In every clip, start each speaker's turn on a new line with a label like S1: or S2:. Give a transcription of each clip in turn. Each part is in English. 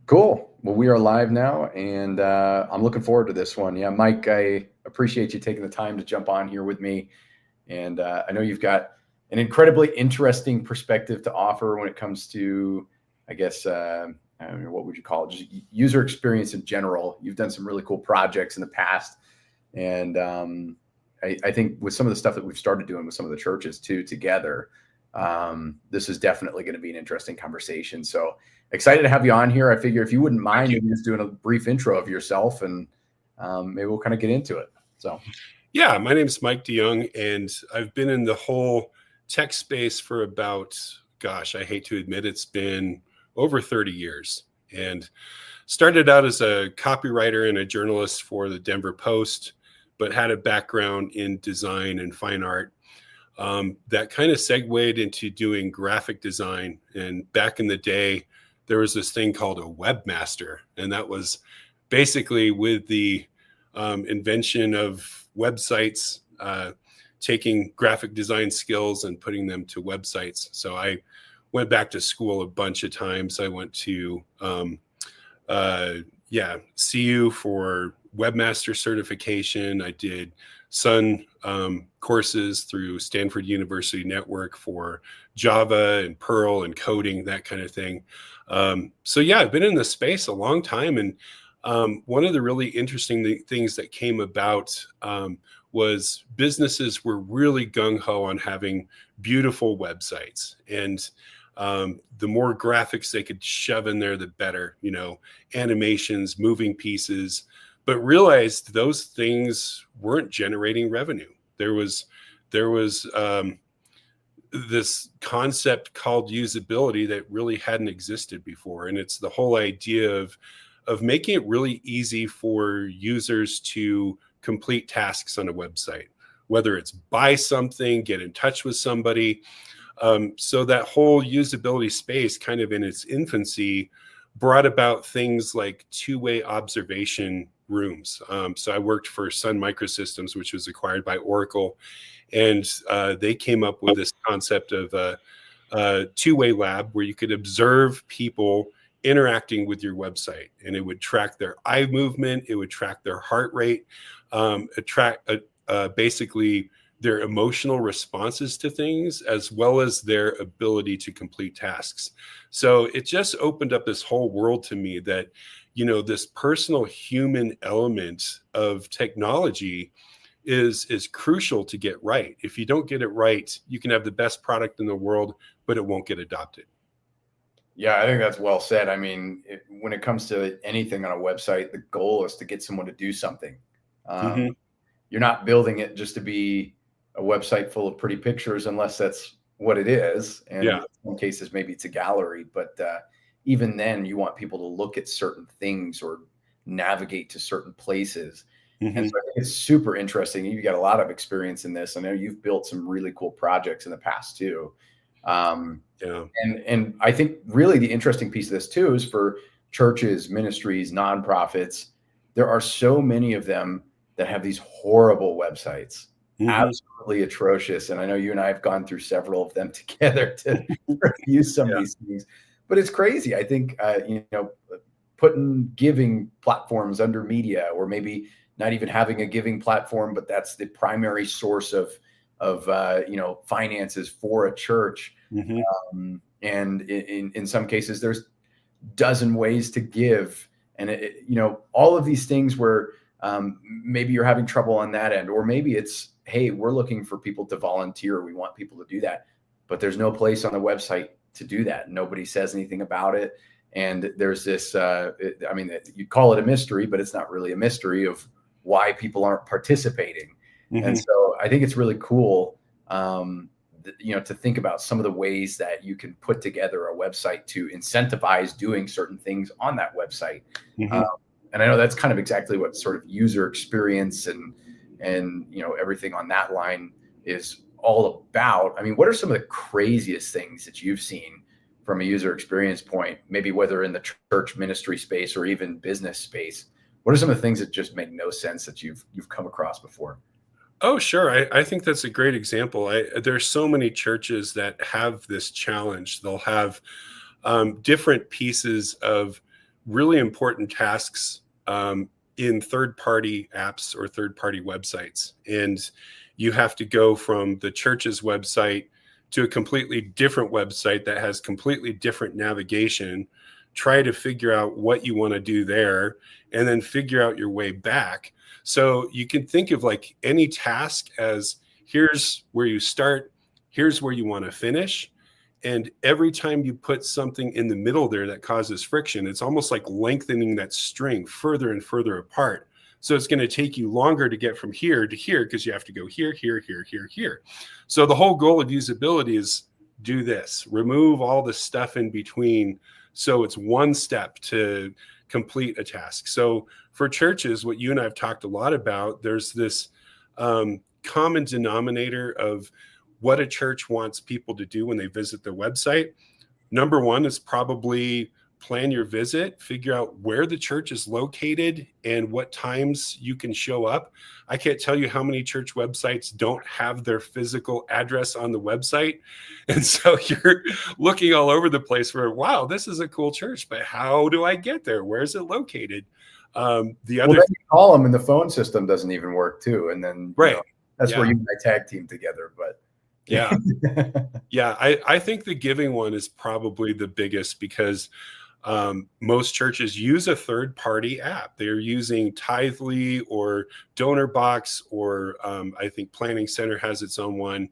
S1: Cool. Well, we are live now, and I'm looking forward to this one. Yeah, Mike, I appreciate you taking the time to jump on here with me. And I know you've got an incredibly interesting perspective to offer when it comes to, I guess, I don't know, what would you call it? Just user experience in general. You've done some really cool projects in the past. And I think with some of the stuff that we've started doing with some of the churches too together, this is definitely going to be an interesting conversation. So excited to have you on here. I figure if you wouldn't mind just doing a brief intro of yourself, and maybe we'll kind of get into it. So,
S2: yeah, my name is Mike DeJonge, and I've been in the whole tech space for about, gosh, I hate to admit, it's been over 30 years. And started out as a copywriter and a journalist for the Denver Post, but had a background in design and fine art. That kind of segued into doing graphic design. And back in the day, there was this thing called a webmaster. And that was basically with the invention of websites, taking graphic design skills and putting them to websites. So I went back to school a bunch of times. I went to CU for webmaster certification. I did Sun courses through Stanford University Network for Java and Perl and coding, that kind of thing. So yeah, I've been in this space a long time. And one of the really interesting things that came about was businesses were really gung-ho on having beautiful websites. And the more graphics they could shove in there, the better, animations, moving pieces, but realized those things weren't generating revenue. There was this concept called usability that really hadn't existed before. And it's the whole idea of making it really easy for users to complete tasks on a website, whether it's buy something, get in touch with somebody. So that whole usability space, kind of in its infancy, brought about things like two-way observation rooms. So I worked for Sun Microsystems, which was acquired by Oracle, and they came up with this concept of a two-way lab where you could observe people interacting with your website, and it would track their eye movement, it would track their heart rate, basically their emotional responses to things, as well as their ability to complete tasks. So it just opened up this whole world to me that, this personal human element of technology is crucial to get right. If you don't get it right, you can have the best product in the world, but it won't get adopted.
S1: Yeah, I think that's well said. I mean, when it comes to anything on a website, the goal is to get someone to do something. You're not building it just to be a website full of pretty pictures, unless that's what it is. And in some cases, maybe it's a gallery. But even then, you want people to look at certain things or navigate to certain places. And so I think it's super interesting. You've got a lot of experience in this. I know you've built some really cool projects in the past too. And I think really the interesting piece of this too is for churches, ministries, nonprofits. There are so many of them that have these horrible websites, absolutely atrocious. And I know you and I have gone through several of them together to review some of these things, but it's crazy. I think, putting giving platforms under media, or maybe not even having a giving platform, but that's the primary source of finances for a church. And in some cases, there's dozen ways to give. And, all of these things where maybe you're having trouble on that end, or maybe it's, hey, we're looking for people to volunteer. We want people to do that, but there's no place on the website to do that. Nobody says anything about it. And there's this, you call it a mystery, but it's not really a mystery of why people aren't participating. And so I think it's really cool, to think about some of the ways that you can put together a website to incentivize doing certain things on that website. And I know that's kind of exactly what sort of user experience and everything on that line is all about. I mean, what are some of the craziest things that you've seen from a user experience point, maybe whether in the church ministry space or even business space? What are some of the things that just make no sense that you've come across before?
S2: Oh, sure. I think that's a great example. There's so many churches that have this challenge. They'll have different pieces of really important tasks in third-party apps or third-party websites. And you have to go from the church's website to a completely different website that has completely different navigation, try to figure out what you want to do there, and then figure out your way back. So you can think of like any task as here's where you start, here's where you want to finish. And every time you put something in the middle there that causes friction, it's almost like lengthening that string further and further apart. So it's going to take you longer to get from here to here because you have to go here, here, here, here, here. So the whole goal of usability is do this, remove all the stuff in between. So it's one step to complete a task. So for churches, what you and I have talked a lot about, there's this common denominator of what a church wants people to do when they visit their website. Number one is probably plan your visit, figure out where the church is located and what times you can show up. I can't tell you how many church websites don't have their physical address on the website. And so you're looking all over the place for, wow, this is a cool church, but how do I get there? Where is it located? The other
S1: you call them and the phone system doesn't even work too. And then
S2: right.
S1: That's where you and I tag team together. But
S2: yeah. Yeah. I think the giving one is probably the biggest because most churches use a third-party app. They're using Tithely or DonorBox, or I think Planning Center has its own one.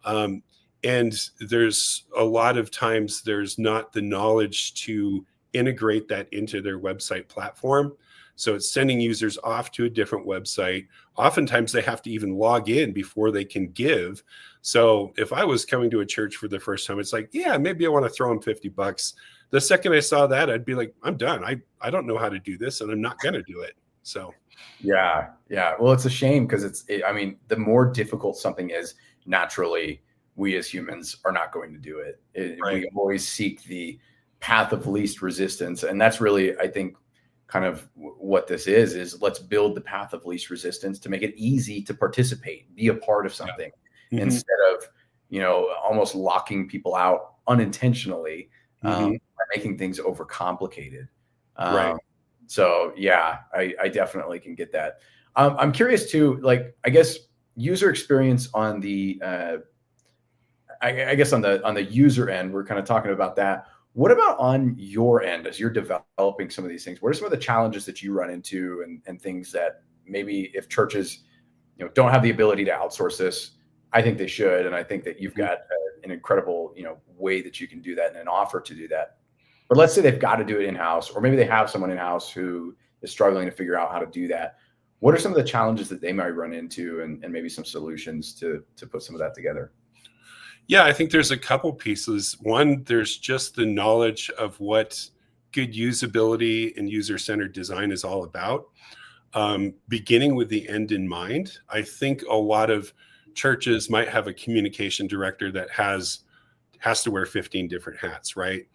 S2: And there's a lot of times there's not the knowledge to integrate that into their website platform. So it's sending users off to a different website. Oftentimes they have to even log in before they can give. So if I was coming to a church for the first time, it's like, yeah, maybe I want to throw them $50. The second I saw that, I'd be like, I'm done. I don't know how to do this and I'm not going to do it. So.
S1: Yeah. Well, it's a shame because I mean, the more difficult something is, naturally, we as humans are not going to do it.
S2: Right.
S1: We always seek the path of least resistance. And that's really, I think, kind of what this is let's build the path of least resistance to make it easy to participate, be a part of something, instead of, almost locking people out unintentionally by making things overcomplicated.
S2: Right.
S1: So yeah, I definitely can get that. I'm curious too, like, I guess user experience on the, I guess on the user end, we're kind of talking about that. What about on your end as you're developing some of these things? What are some of the challenges that you run into and things that maybe if churches, don't have the ability to outsource this? I think they should. And I think that you've got an incredible, way that you can do that and an offer to do that. But let's say they've got to do it in-house, or maybe they have someone in-house who is struggling to figure out how to do that. What are some of the challenges that they might run into and maybe some solutions to put some of that together?
S2: Yeah, I think there's a couple pieces. One, there's just the knowledge of what good usability and user-centered design is all about, beginning with the end in mind. I think a lot of churches might have a communication director that has to wear 15 different hats, right?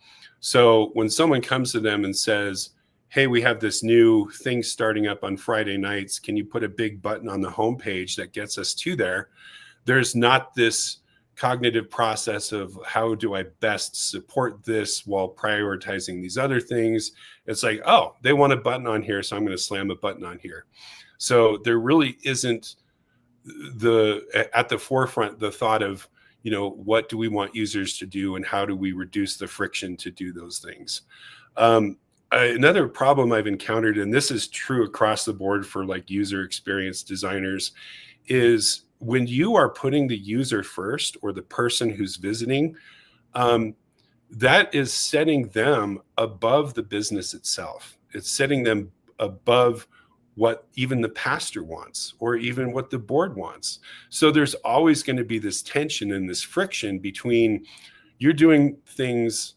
S2: So when someone comes to them and says, hey, we have this new thing starting up on Friday nights, can you put a big button on the homepage that gets us to there? There's not this cognitive process of how do I best support this while prioritizing these other things. It's like, oh, they want a button on here, so I'm going to slam a button on here. So there really isn't at the forefront the thought of, what do we want users to do and how do we reduce the friction to do those things? Another problem I've encountered, and this is true across the board for like user experience designers, is when you are putting the user first or the person who's visiting, that is setting them above the business itself. It's setting them above what even the pastor wants or even what the board wants. So there's always going to be this tension and this friction between you're doing things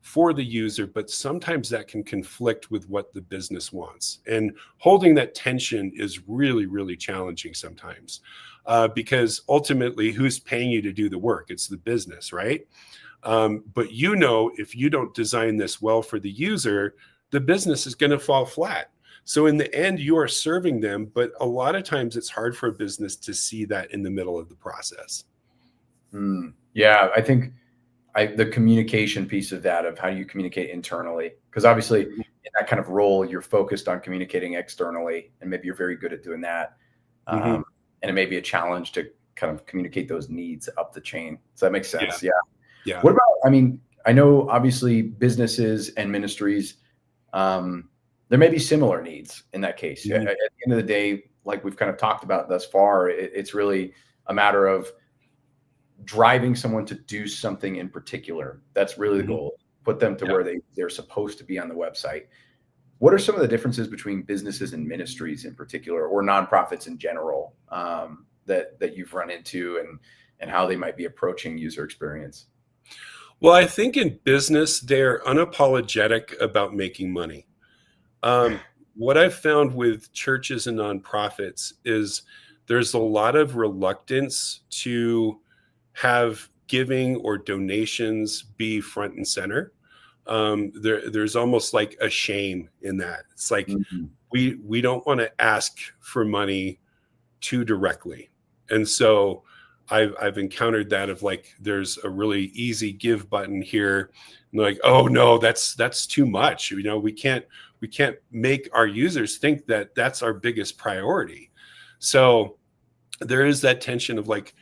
S2: for the user, but sometimes that can conflict with what the business wants. And holding that tension is really, really challenging sometimes. Because ultimately, who's paying you to do the work? It's the business, right? But if you don't design this well for the user, the business is going to fall flat. So in the end, you are serving them, but a lot of times it's hard for a business to see that in the middle of the process.
S1: Yeah, I think the communication piece of that, of how you communicate internally, because obviously in that kind of role, you're focused on communicating externally, and maybe you're very good at doing that. And it may be a challenge to kind of communicate those needs up the chain. So that makes sense. Yeah. What about, I mean, I know obviously businesses and ministries, there may be similar needs in that case. At the end of the day, like we've kind of talked about thus far, it's really a matter of driving someone to do something in particular. That's really the goal. Put them to where they're supposed to be on the website. What are some of the differences between businesses and ministries in particular, or nonprofits in general, that you've run into, and how they might be approaching user experience?
S2: Well, I think in business, they're unapologetic about making money. What I've found with churches and nonprofits is there's a lot of reluctance to have giving or donations be front and center. There's almost like a shame in that. It's like we don't want to ask for money too directly, and so I've encountered that of like there's a really easy give button here, and they're like, oh no, that's too much. You know, we can't make our users think that that's our biggest priority. So there is that tension of like,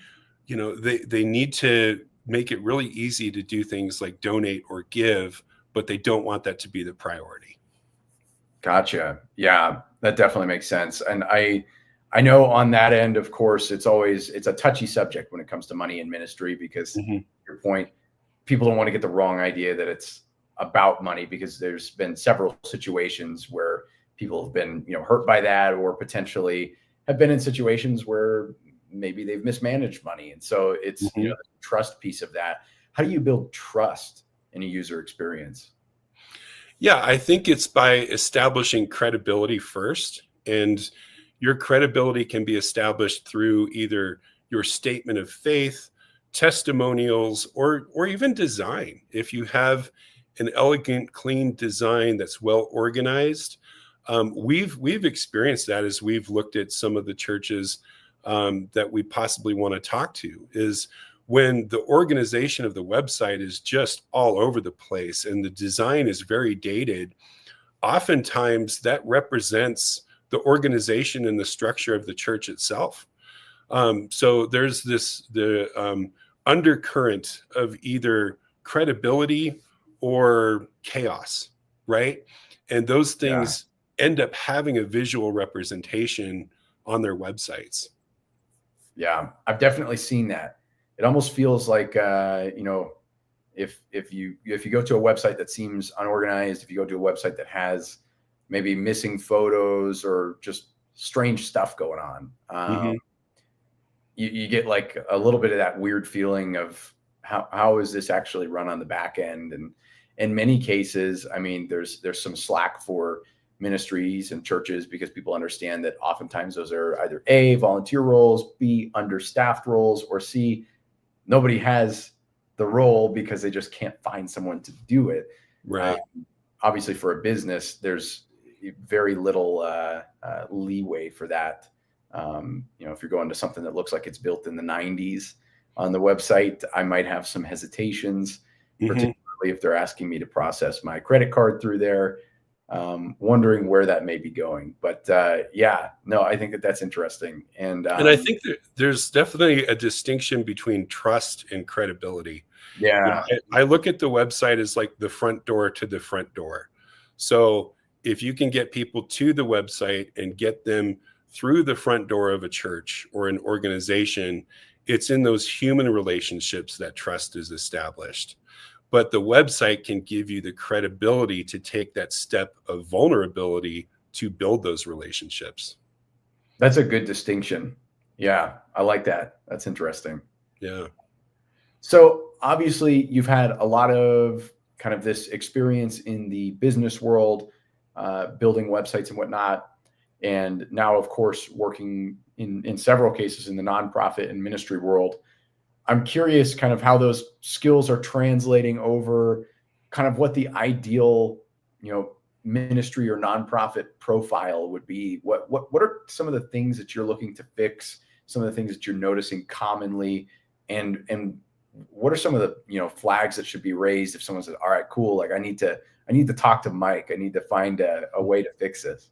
S2: you know, they need to make it really easy to do things like donate or give, but they don't want that to be the priority.
S1: Gotcha. Yeah, that definitely makes sense. And I know on that end, of course, it's a touchy subject when it comes to money in ministry, because your point, people don't want to get the wrong idea that it's about money, because there's been several situations where people have been, you know, hurt by that, or potentially have been in situations where maybe they've mismanaged money. And so it's you know, the trust piece of that. How do you build trust in a user experience?
S2: Yeah, I think it's by establishing credibility first. And your credibility can be established through either your statement of faith, testimonials, or even design. If you have an elegant, clean design that's well organized, we've experienced that as we've looked at some of the churches that we possibly want to talk to, is when the organization of the website is just all over the place and the design is very dated. Oftentimes that represents the organization and the structure of the church itself. So there's the undercurrent of either credibility or chaos, right? And those things end up having a visual representation on their websites.
S1: Yeah, I've definitely seen that. It almost feels like, you know, if you go to a website that seems unorganized, if you go to a website that has maybe missing photos or just strange stuff going on, you get like a little bit of that weird feeling of how is this actually run on the back end? And in many cases, I mean, there's some slack for ministries and churches, because people understand that oftentimes those are either A, volunteer roles, B, understaffed roles, or C, nobody has the role because they just can't find someone to do it.
S2: Right.
S1: Obviously for a business, there's very little leeway for that. You know, if you're going to something that looks like it's built in the 90s on the website, I might have some hesitations, particularly if they're asking me to process my credit card through there. Wondering where that may be going. But yeah, no, I think that's interesting. And
S2: I think that there's definitely a distinction between trust and credibility.
S1: Yeah.
S2: You know, I look at the website as like the front door to the front door. So if you can get people to the website and get them through the front door of a church or an organization, it's in those human relationships that trust is established. But the website can give you the credibility to take that step of vulnerability to build those relationships.
S1: That's a good distinction. Yeah, I like that. That's interesting.
S2: Yeah.
S1: So obviously you've had a lot of kind of this experience in the business world, building websites and whatnot. And now, of course, working in several cases in the nonprofit and ministry world. I'm curious kind of how those skills are translating over, kind of what the ideal, you know, ministry or nonprofit profile would be. What are some of the things that you're looking to fix, some of the things that you're noticing commonly, and what are some of the, flags that should be raised if someone says, all right, cool, like I need to talk to Mike, I need to find a way to fix this?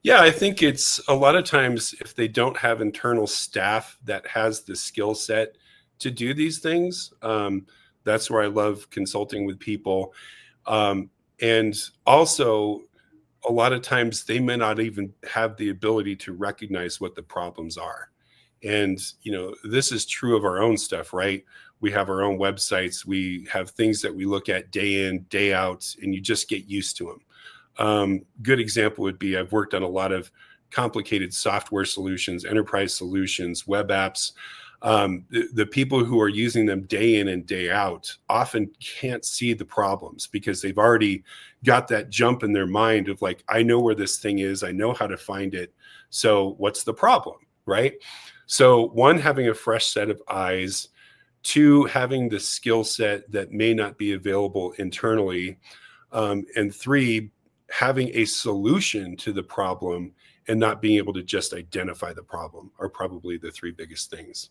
S2: Yeah, I think it's a lot of times if they don't have internal staff that has the skill set to do these things, that's where I love consulting with people. And also, a lot of times they may not even have the ability to recognize what the problems are. And, this is true of our own stuff, right? We have our own websites. We have things that we look at day in, day out, and you just get used to them. Good example would be I've worked on a lot of complicated software solutions, enterprise solutions, web apps. The people who are using them day in and day out often can't see the problems because they've already got that jump in their mind of like, I know where this thing is. I know how to find it. So what's the problem, right? So one, having a fresh set of eyes. Two, having the skill set that may not be available internally. And three, having a solution to the problem and not being able to just identify the problem are probably the three biggest things.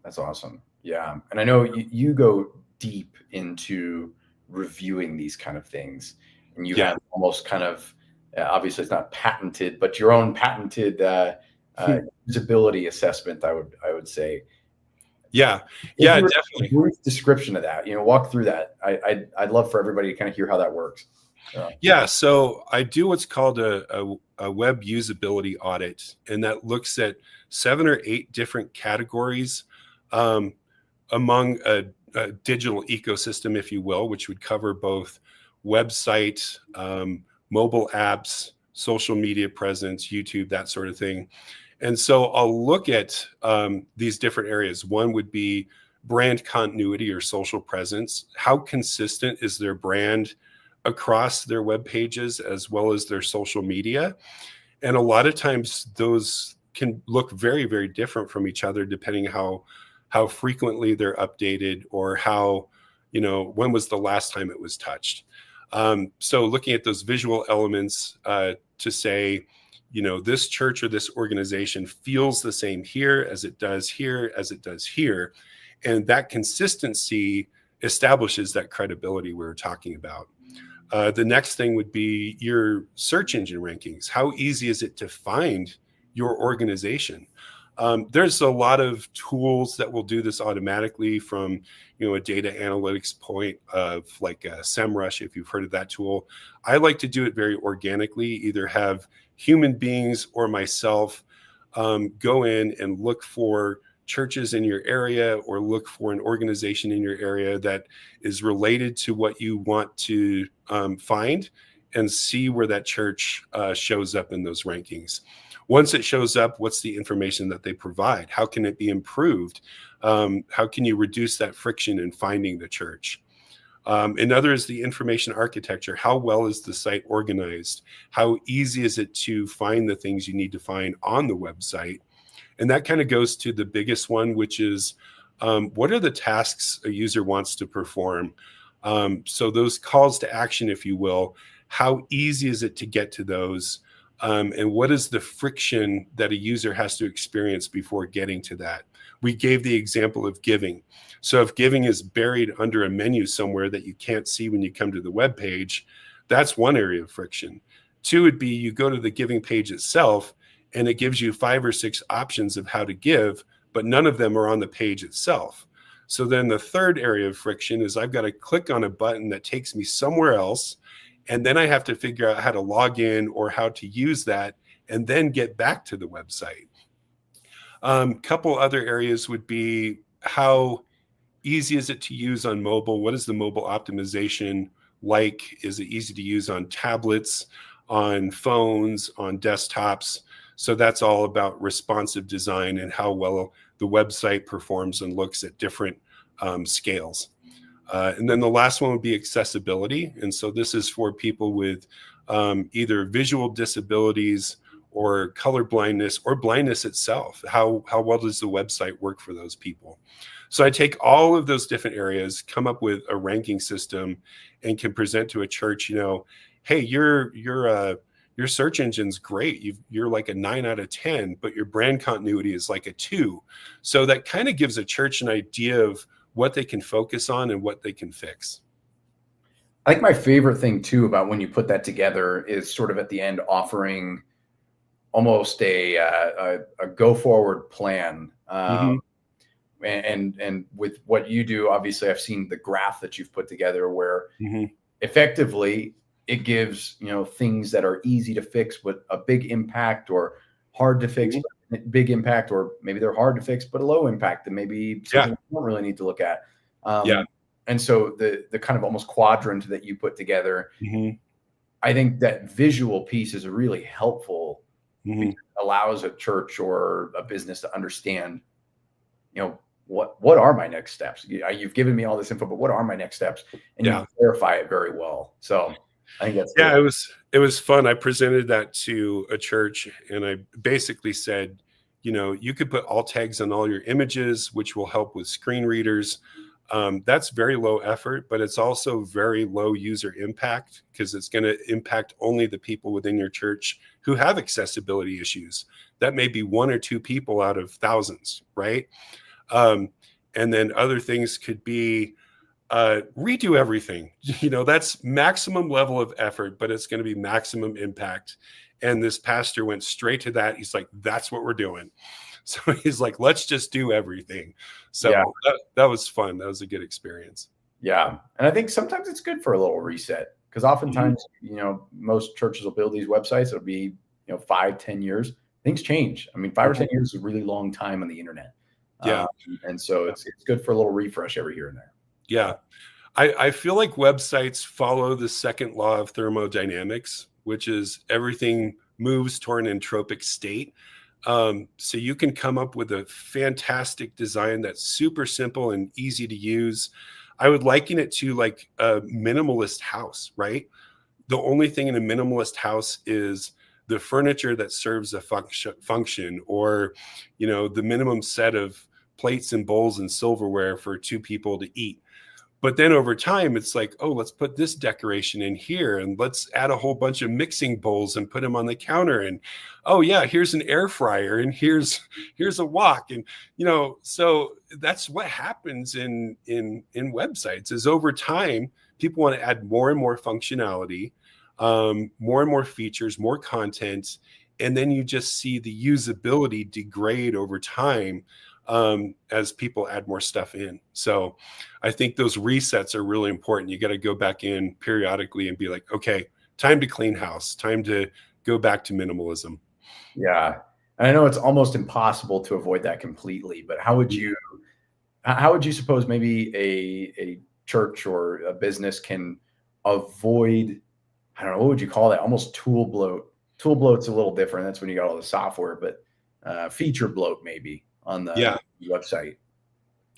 S1: That's awesome. Yeah. And I know you go deep into reviewing these kind of things, and you have almost kind of, obviously it's not patented, but your own patented usability assessment, I would say.
S2: Yeah, definitely.
S1: Brief description of that, walk through that. I'd love for everybody to kind of hear how that works.
S2: Yeah, so I do what's called a web usability audit, and that looks at 7 or 8 different categories among a digital ecosystem, if you will, which would cover both website, mobile apps, social media presence, YouTube, that sort of thing. And so I'll look at these different areas. One would be brand continuity or social presence. How consistent is their brand across their web pages as well as their social media? And a lot of times those can look very, very different from each other depending how frequently they're updated or how, when was the last time it was touched. So looking at those visual elements to say, this church or this organization feels the same here as it does here, as it does here. And that consistency establishes that credibility we were talking about. The next thing would be your search engine rankings. How easy is it to find your organization? There's a lot of tools that will do this automatically from, a data analytics point of like SEMrush, if you've heard of that tool. I like to do it very organically, either have human beings or myself go in and look for churches in your area or look for an organization in your area that is related to what you want to find and see where that church shows up in those rankings. Once it shows up, what's the information that they provide? How can it be improved? How can you reduce that friction in finding the church? Another is the information architecture. How well is the site organized? How easy is it to find the things you need to find on the website? And that kind of goes to the biggest one, which is what are the tasks a user wants to perform? So those calls to action, if you will, how easy is it to get to those? And what is the friction that a user has to experience before getting to that? We gave the example of giving. So if giving is buried under a menu somewhere that you can't see when you come to the web page, that's one area of friction. Two would be you go to the giving page itself and it gives you 5 or 6 options of how to give, but none of them are on the page itself. So then the third area of friction is I've got to click on a button that takes me somewhere else, and then I have to figure out how to log in or how to use that and then get back to the website. Couple other areas would be how easy is it to use on mobile? What is the mobile optimization like? Is it easy to use on tablets, on phones, on desktops? So that's all about responsive design and how well the website performs and looks at different scales. And then the last one would be accessibility. And so this is for people with either visual disabilities or color blindness or blindness itself. How well does the website work for those people? So I take all of those different areas, come up with a ranking system, and can present to a church, hey, you're your search engine's great. You're like a 9 out of 10, but your brand continuity is like a 2. So that kind of gives a church an idea of what they can focus on and what they can fix.
S1: I think my favorite thing too about when you put that together is sort of at the end offering almost a go forward plan. And with what you do, obviously I've seen the graph that you've put together where effectively it gives, things that are easy to fix, but a big impact, or hard to fix, but big impact, or maybe they're hard to fix, but a low impact, and maybe something you don't really need to look at. And so the kind of almost quadrant that you put together, I think that visual piece is really helpful. Because it allows a church or a business to understand, what are my next steps? You've given me all this info, but what are my next steps? And you clarify it very well. So I think that's
S2: cool. It was fun. I presented that to a church, and I basically said, you could put alt tags on all your images, which will help with screen readers. That's very low effort, but it's also very low user impact, because it's going to impact only the people within your church who have accessibility issues. That may be 1 or 2 people out of thousands, right? And then other things could be redo everything. That's maximum level of effort, but it's going to be maximum impact. And this pastor went straight to that. He's like, that's what we're doing. So he's like, let's just do everything. So that was fun. That was a good experience.
S1: Yeah. And I think sometimes it's good for a little reset, because oftentimes, most churches will build these websites. It'll be, 5-10 years. Things change. I mean, 5 or 10 years is a really long time on the internet. And so it's good for a little refresh every here and there.
S2: Yeah. I feel like websites follow the second law of thermodynamics, which is everything moves toward an entropic state. So you can come up with a fantastic design that's super simple and easy to use. I would liken it to like a minimalist house, right? The only thing in a minimalist house is the furniture that serves a function, or, the minimum set of plates and bowls and silverware for 2 people to eat. But then over time, it's like, oh, let's put this decoration in here, and let's add a whole bunch of mixing bowls and put them on the counter. And oh yeah, here's an air fryer, and here's a wok. And so that's what happens in websites, is over time, people want to add more and more functionality, more and more features, more content, and then you just see the usability degrade over time as people add more stuff in. So I think those resets are really important. You got to go back in periodically and be like, okay, time to clean house, time to go back to minimalism.
S1: Yeah. And I know it's almost impossible to avoid that completely, but how would you suppose maybe a church or a business can avoid, I don't know, what would you call that? Almost tool bloat. Tool bloat's a little different. That's when you got all the software, but feature bloat maybe on the website.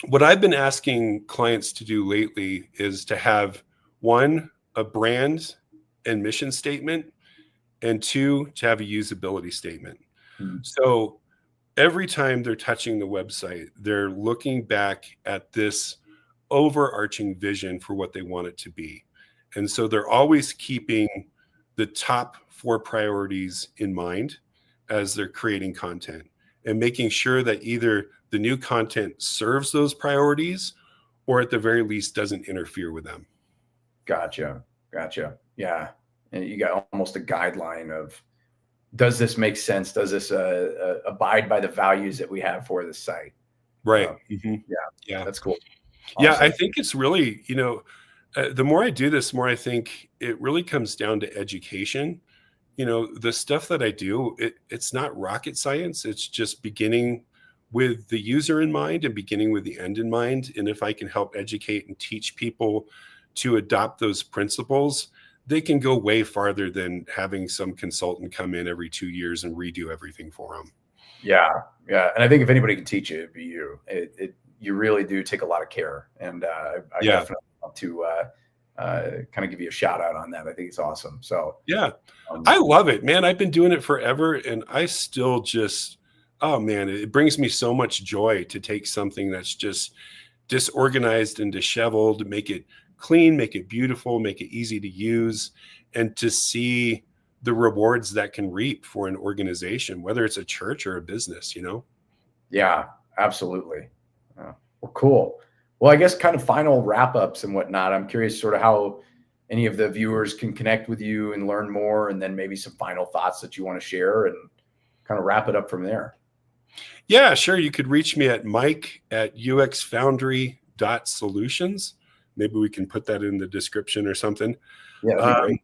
S2: What I've been asking clients to do lately is to have 1, a brand and mission statement, and 2, to have a usability statement. So every time they're touching the website, they're looking back at this overarching vision for what they want it to be. And so they're always keeping the top 4 priorities in mind as they're creating content, and making sure that either the new content serves those priorities, or at the very least doesn't interfere with them.
S1: Gotcha. Yeah. And you got almost a guideline of, does this make sense? Does this abide by the values that we have for this site?
S2: Right.
S1: Yeah. That's cool.
S2: Awesome. Yeah. I think it's really, the more I do this, the more I think it really comes down to education. The stuff that I do, it's not rocket science. It's just beginning with the user in mind and beginning with the end in mind. And if I can help educate and teach people to adopt those principles, they can go way farther than having some consultant come in every 2 years and redo everything for them.
S1: Yeah. And I think if anybody can teach it, it'd be you. You really do take a lot of care. And I definitely want to kind of give you a shout out on that. I think it's awesome. So
S2: yeah, I love it, man. I've been doing it forever, and I still just, oh man, it brings me so much joy to take something that's just disorganized and disheveled, make it clean, make it beautiful, make it easy to use, and to see the rewards that can reap for an organization, whether it's a church or a business, you know?
S1: Yeah, absolutely. Well, cool. Well, I guess kind of final wrap ups and whatnot. I'm curious sort of how any of the viewers can connect with you and learn more, and then maybe some final thoughts that you want to share and kind of wrap it up from there.
S2: Yeah, sure. You could reach me at mike@uxfoundry.solutions. Maybe we can put that in the description or something.
S1: Yeah, that'd be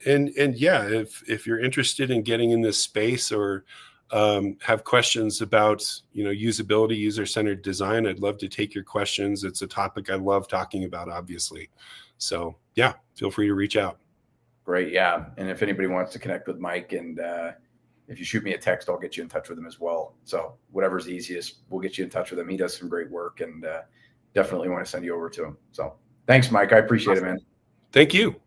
S1: great.
S2: And yeah, if you're interested in getting in this space or have questions about, you know, usability, user-centered design, I'd love to take your questions. It's a topic I love talking about, obviously. So yeah, feel free to reach out.
S1: Great. Yeah. And if anybody wants to connect with Mike, and if you shoot me a text, I'll get you in touch with him as well. So whatever's easiest, we'll get you in touch with him. He does some great work, and definitely want to send you over to him. So thanks, Mike. I appreciate it, man.
S2: Thank you.